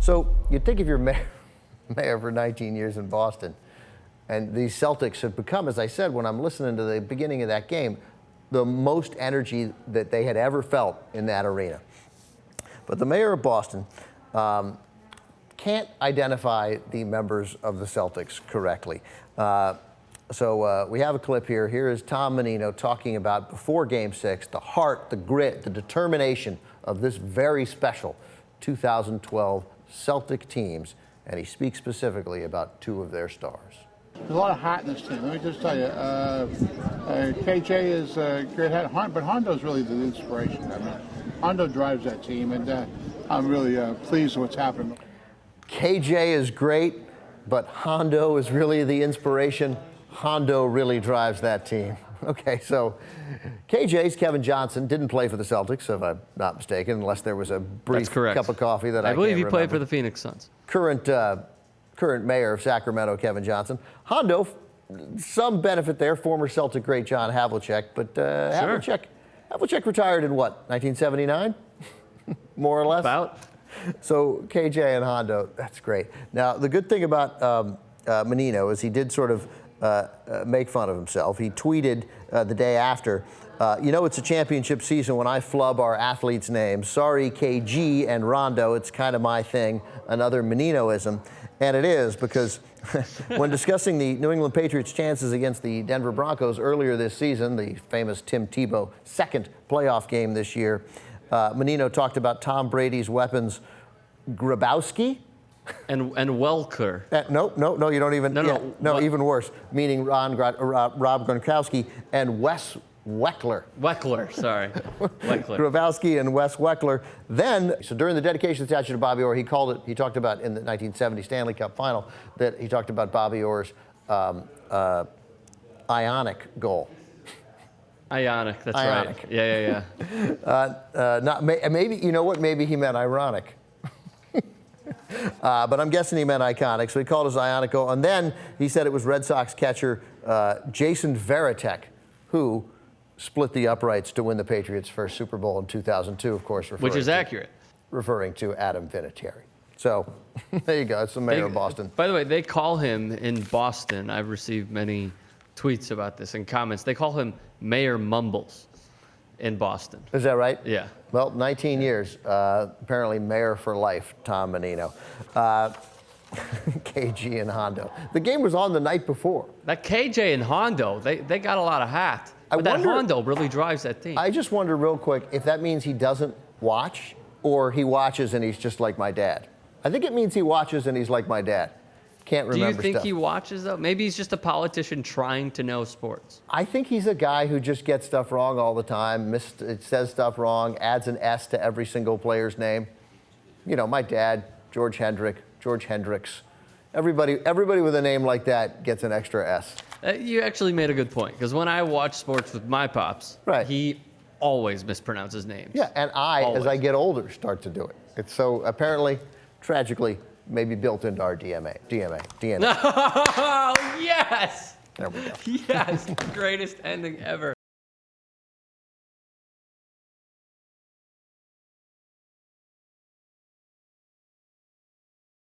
So you'd think if you're mayor for 19 years in Boston, and these Celtics have become, as I said, when I'm listening to the beginning of that game, the most energy that they had ever felt in that arena. But the mayor of Boston can't identify the members of the Celtics correctly. So we have a clip here. Here is Tom Menino talking about, before Game 6, the heart, the grit, the determination of this very special 2012 Celtic teams. And he speaks specifically about two of their stars. There's a lot of heart in this team. Let me just tell you, KJ is a great hat, but Hondo's really the inspiration. I mean, Hondo drives that team, and I'm really pleased with what's happening. KJ is great, but Hondo is really the inspiration. Hondo really drives that team. Okay, so KJ's Kevin Johnson didn't play for the Celtics, if I'm not mistaken, unless there was a brief cup of coffee that I believe he can't played remember. for the Phoenix Suns. Current mayor of Sacramento, Kevin Johnson. Hondo, some benefit there, former Celtic great John Havlicek, but Havlicek retired in what, 1979? More or less? About. So KJ and Hondo, that's great. Now, the good thing about Menino is he did sort of make fun of himself. He tweeted the day after, you know, it's a championship season when I flub our athletes' names. Sorry, KG and Rondo, it's kind of my thing, another Meninoism. And it is, because when discussing the New England Patriots' chances against the Denver Broncos earlier this season, the famous Tim Tebow second playoff game this year, Menino talked about Tom Brady's weapons, Grabowski, and Welker. No, you don't even. No, even worse. Meaning Rob Gronkowski and Wes Welker. Weckler. Grabowski and Wes Welker. Then, so during the dedication statue to Bobby Orr, he talked about in the 1970 Stanley Cup final, that he talked about Bobby Orr's ionic goal. Ionic, that's Ionic. right. Yeah. Maybe, you know what? Maybe he meant ironic. But I'm guessing he meant iconic, so he called his ionic goal. And then he said it was Red Sox catcher Jason Varitek who split the uprights to win the Patriots' first Super Bowl in 2002, of course. Which is accurate. Referring to Adam Vinatieri. So there you go. That's the mayor of Boston. By the way, they call him in Boston. I've received many tweets about this and comments. They call him Mayor Mumbles in Boston. Is that right? Yeah. Well, 19 years, apparently mayor for life, Tom Menino. KG and Hondo. The game was on the night before. That KJ and Hondo, they got a lot of hat. But that Hondo really drives that team. I just wonder real quick if that means he doesn't watch, or he watches and he's just like my dad. I think it means he watches and he's like my dad. Can't remember Do you think stuff. he watches, though? Maybe he's just a politician trying to know sports. I think he's a guy who just gets stuff wrong all the time, it says stuff wrong, adds an S to every single player's name. You know, my dad, George Hendricks. Everybody with a name like that gets an extra S. You actually made a good point, because when I watch sports with my pops, he always mispronounces names. Yeah, and as I get older, start to do it. It's so apparently, tragically, maybe built into our DNA. Oh, yes! There we go. Yes, greatest ending ever.